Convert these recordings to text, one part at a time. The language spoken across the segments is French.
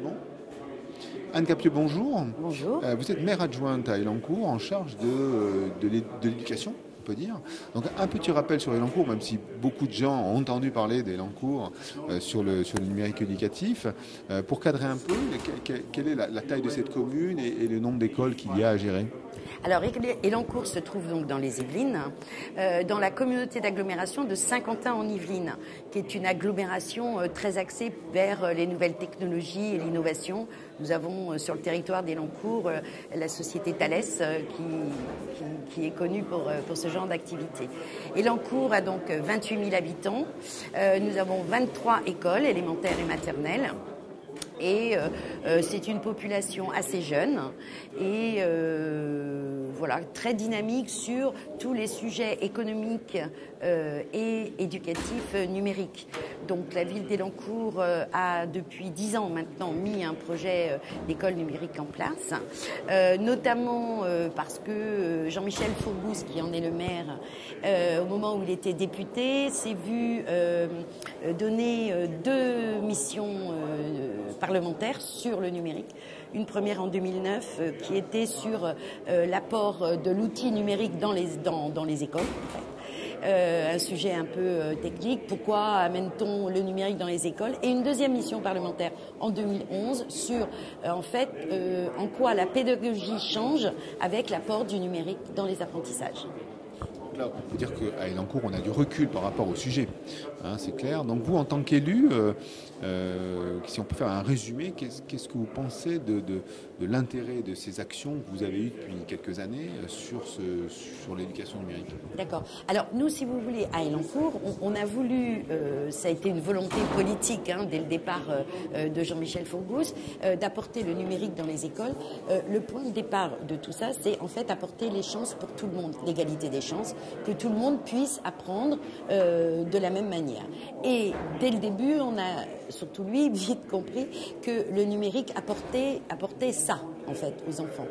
Bon. Anne Capieux, bonjour. Bonjour. Vous êtes maire adjointe à Elancourt en charge de l'éducation, on peut dire. Donc un petit rappel sur Elancourt, même si beaucoup de gens ont entendu parler d'Elancourt sur le numérique éducatif. Pour cadrer un peu, quelle est la taille de cette commune et le nombre d'écoles qu'il y a à gérer? Alors, Elancourt se trouve donc dans les Yvelines, dans la communauté d'agglomération de Saint-Quentin en Yvelines, qui est une agglomération très axée vers les nouvelles technologies et l'innovation. Nous avons sur le territoire d'Elancourt la société Thales qui est connue pour ce genre d'activité. Elancourt a donc 28 000 habitants. Nous avons 23 écoles élémentaires et maternelles. Et c'est une population assez jeune et voilà, très dynamique sur tous les sujets économiques et éducatifs numériques. Donc la ville d'Elancourt a depuis 10 ans maintenant mis un projet d'école numérique en place, notamment parce que Jean-Michel Fourbous, qui en est le maire, au moment où il était député, s'est vu donner 2 missions parlementaire sur le numérique. Une première en 2009 qui était sur l'apport de l'outil numérique dans les écoles. En fait. Un sujet un peu technique, pourquoi amène-t-on le numérique dans les écoles? Et une deuxième mission parlementaire en 2011 sur en quoi la pédagogie change avec l'apport du numérique dans les apprentissages. Là, on peut dire qu'à Elancourt, on a du recul par rapport au sujet, hein, c'est clair. Donc vous, en tant qu'élu, si on peut faire un résumé, qu'est-ce que vous pensez de l'intérêt de ces actions que vous avez eues depuis quelques années sur l'éducation numérique? D'accord. Alors nous, si vous voulez, à Elancourt, on a voulu, ça a été une volonté politique dès le départ de Jean-Michel Fourbous, d'apporter le numérique dans les écoles. Le point de départ de tout ça, c'est en fait apporter les chances pour tout le monde, l'égalité des chances, que tout le monde puisse apprendre de la même manière. Et dès le début, on a, surtout lui, vite compris que le numérique apportait ça, en fait, aux enfants.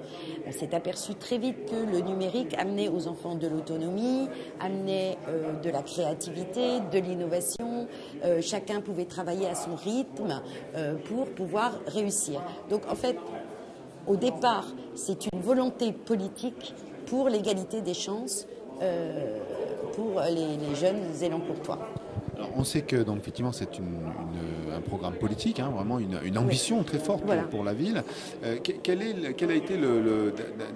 On s'est aperçu très vite que le numérique amenait aux enfants de l'autonomie, amenait de la créativité, de l'innovation. Chacun pouvait travailler à son rythme pour pouvoir réussir. Donc, en fait, au départ, c'est une volonté politique pour l'égalité des chances pour les jeunes Elancourtois. Alors, on sait que donc effectivement c'est un programme politique, hein, vraiment une ambition très forte pour la ville. Quel a été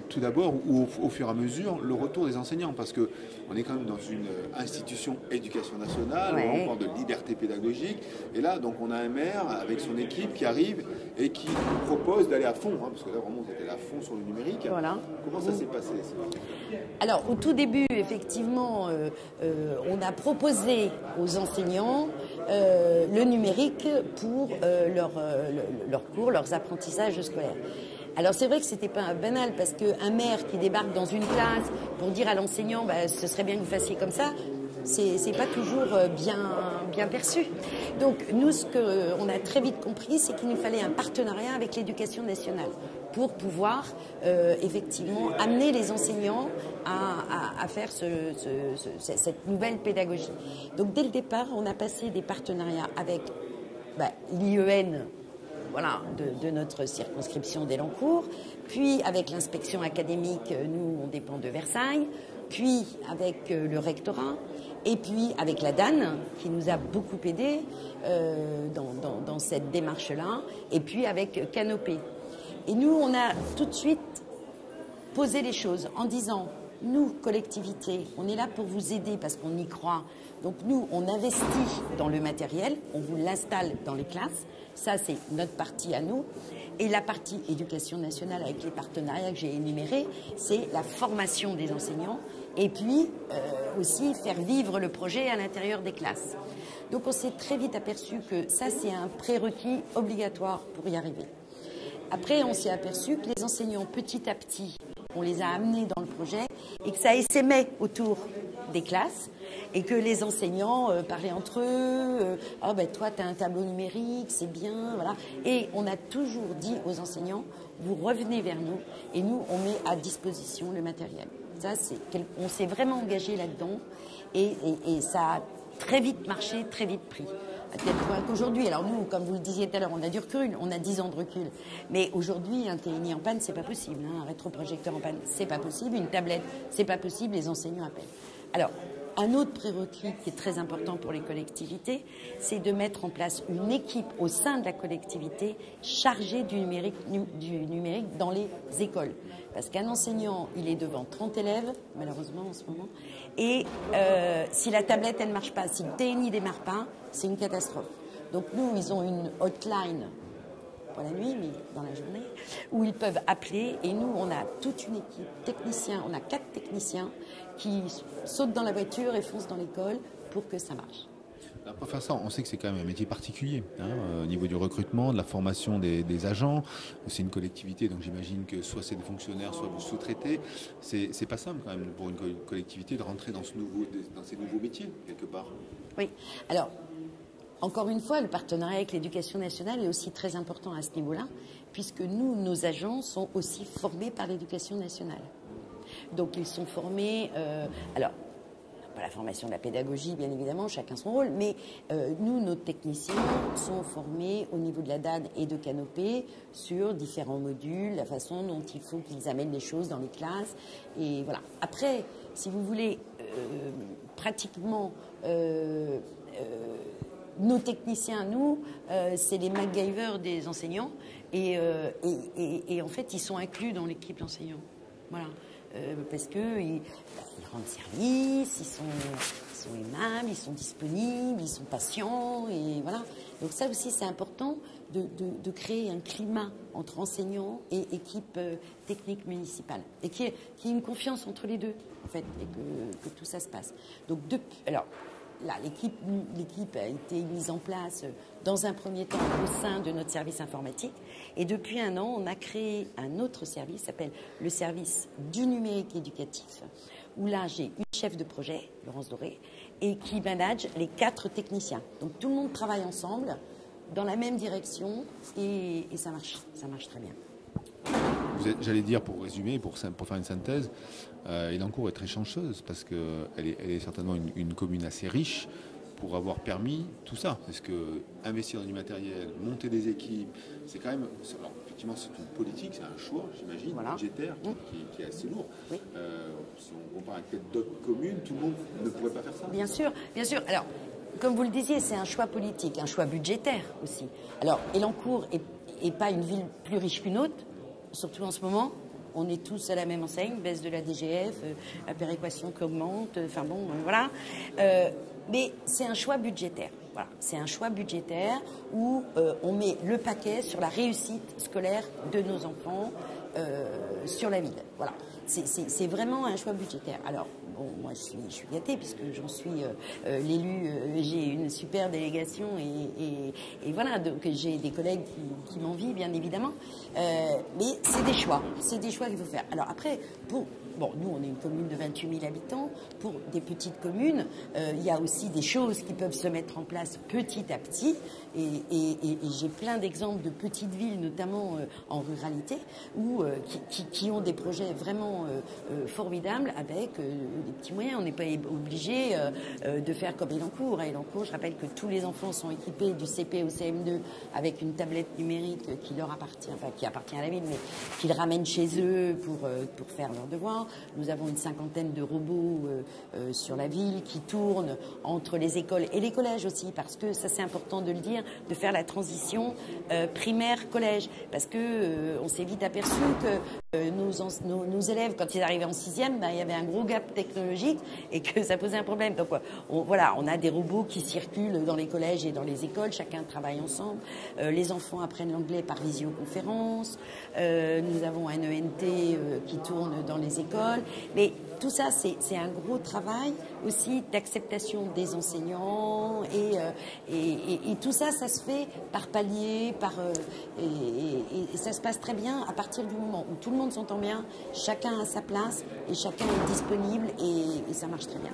tout d'abord ou au fur et à mesure le retour des enseignants, parce que on est quand même dans une institution éducation nationale, on parle de liberté pédagogique, et là donc on a un maire avec son équipe qui arrive et qui propose d'aller à fond, hein, parce que là vraiment vous êtes à fond sur le numérique. Voilà. Comment ça s'est passé? Alors au tout début, effectivement, on a proposé aux enseignants le numérique pour leurs cours, leurs apprentissages scolaires. Alors c'est vrai que c'était pas banal, parce qu'un maire qui débarque dans une classe pour dire à l'enseignant ce serait bien que vous fassiez comme ça, c'est pas toujours bien perçu. Donc nous, ce qu'on a très vite compris, c'est qu'il nous fallait un partenariat avec l'éducation nationale pour pouvoir effectivement amener les enseignants à faire cette nouvelle pédagogie. Donc dès le départ, on a passé des partenariats avec l'IEN, voilà, de notre circonscription d'Elancourt, puis avec l'inspection académique, nous on dépend de Versailles, puis avec le rectorat, et puis avec la DAN, qui nous a beaucoup aidés dans cette démarche-là, et puis avec Canopé. Et nous, on a tout de suite posé les choses en disant, nous, collectivité, on est là pour vous aider parce qu'on y croit. Donc nous, on investit dans le matériel, on vous l'installe dans les classes. Ça, c'est notre partie à nous. Et la partie éducation nationale avec les partenariats que j'ai énumérés, c'est la formation des enseignants et puis aussi faire vivre le projet à l'intérieur des classes. Donc on s'est très vite aperçu que ça, c'est un prérequis obligatoire pour y arriver. Après, on s'est aperçu que les enseignants, petit à petit, on les a amenés dans le projet et que ça essaimait autour des classes et que les enseignants parlaient entre eux, oh ben toi tu as un tableau numérique, c'est bien, voilà. Et on a toujours dit aux enseignants, vous revenez vers nous et nous on met à disposition le matériel. Ça, on s'est vraiment engagé là-dedans et ça a très vite marché, très vite pris. À tel point qu'aujourd'hui, alors nous, comme vous le disiez tout à l'heure, on a du recul, on a 10 ans de recul. Mais aujourd'hui, un TNI en panne, c'est pas possible. Hein. Un rétroprojecteur en panne, c'est pas possible. Une tablette, c'est pas possible. Les enseignants appellent. Alors, un autre prérequis qui est très important pour les collectivités, c'est de mettre en place une équipe au sein de la collectivité chargée du numérique dans les écoles. Parce qu'un enseignant, il est devant 30 élèves, malheureusement en ce moment, et si la tablette, elle ne marche pas, si le TNI ne démarre pas, c'est une catastrophe. Donc nous, ils ont une hotline pour la nuit, mais dans la journée, où ils peuvent appeler. Et nous, on a toute une équipe technicien, on a 4 techniciens qui sautent dans la voiture et foncent dans l'école pour que ça marche. Alors pour faire ça, on sait que c'est quand même un métier particulier, hein, au niveau du recrutement, de la formation des agents. C'est une collectivité, donc j'imagine que soit c'est des fonctionnaires, soit vous sous-traitez. C'est pas simple quand même pour une collectivité de rentrer dans ces nouveaux métiers, quelque part. Oui, alors... Encore une fois, le partenariat avec l'éducation nationale est aussi très important à ce niveau-là, puisque nous, nos agents sont aussi formés par l'éducation nationale. Donc ils sont formés, alors, pas la formation de la pédagogie, bien évidemment, chacun son rôle, mais nous, nos techniciens sont formés au niveau de la DAD et de Canopé sur différents modules, la façon dont il faut qu'ils amènent les choses dans les classes. Et voilà. Après, si vous voulez, pratiquement... nos techniciens, nous, c'est les MacGyver des enseignants et en fait, ils sont inclus dans l'équipe d'enseignants. Voilà. Parce qu'ils rendent service, ils sont aimables, ils sont disponibles, ils sont patients et voilà. Donc ça aussi, c'est important de créer un climat entre enseignants et équipe technique municipale et qu'il y ait une confiance entre les deux, en fait, et que tout ça se passe. Donc, alors, là, l'équipe a été mise en place dans un premier temps au sein de notre service informatique. Et depuis 1 an, on a créé un autre service qui s'appelle le service du numérique éducatif, où là, j'ai une chef de projet, Laurence Doré, et qui manage les 4 techniciens. Donc tout le monde travaille ensemble dans la même direction et ça marche très bien. J'allais dire, pour résumer, pour faire une synthèse, Élancourt est très chanceuse parce qu'elle est certainement une commune assez riche pour avoir permis tout ça. Parce que investir dans du matériel, monter des équipes, c'est quand même... Alors, effectivement, c'est une politique, c'est un choix, j'imagine, voilà, budgétaire qui est assez lourd. Oui. Si on compare avec peut-être d'autres communes, tout le monde ne pourrait pas faire ça. Bien sûr, bien sûr. Alors, comme vous le disiez, c'est un choix politique, un choix budgétaire aussi. Alors, Élancourt n'est pas une ville plus riche qu'une autre. Surtout en ce moment, on est tous à la même enseigne, baisse de la DGF, la péréquation qui augmente, enfin bon, voilà. Mais c'est un choix budgétaire. Voilà. C'est un choix budgétaire où on met le paquet sur la réussite scolaire de nos enfants sur la ville. Voilà. C'est vraiment un choix budgétaire. Alors, bon, moi, je suis gâtée puisque j'en suis l'élu. J'ai une super délégation et voilà. Donc, j'ai des collègues qui m'envient, bien évidemment. Mais c'est des choix. C'est des choix qu'il faut faire. Alors après, bon, nous, on est une commune de 28 000 habitants. Pour des petites communes, il y a aussi des choses qui peuvent se mettre en place petit à petit. Et j'ai plein d'exemples de petites villes, notamment en ruralité, qui ont des projets vraiment formidables avec des petits moyens. On n'est pas obligé de faire comme Élancourt. À Élancourt, je rappelle que tous les enfants sont équipés du CP au CM2 avec une tablette numérique qui leur appartient, enfin qui appartient à la ville, mais qu'ils ramènent chez eux pour faire leurs devoirs. Nous avons une 50aine de robots sur la ville qui tournent entre les écoles et les collèges aussi, parce que ça c'est important de le dire, de faire la transition primaire-collège, parce que on s'est vite aperçu que nos élèves, quand ils arrivaient en 6e, il y avait un gros gap technologique et que ça posait un problème. Donc voilà, on a des robots qui circulent dans les collèges et dans les écoles, chacun travaille ensemble. Les enfants apprennent l'anglais par visioconférence. Nous avons un ENT qui tourne dans les écoles. Mais tout ça, c'est un gros travail aussi d'acceptation des enseignants et tout ça, ça se fait par palier, et ça se passe très bien à partir du moment où tout le monde s'entend bien, chacun a sa place et chacun est disponible et ça marche très bien.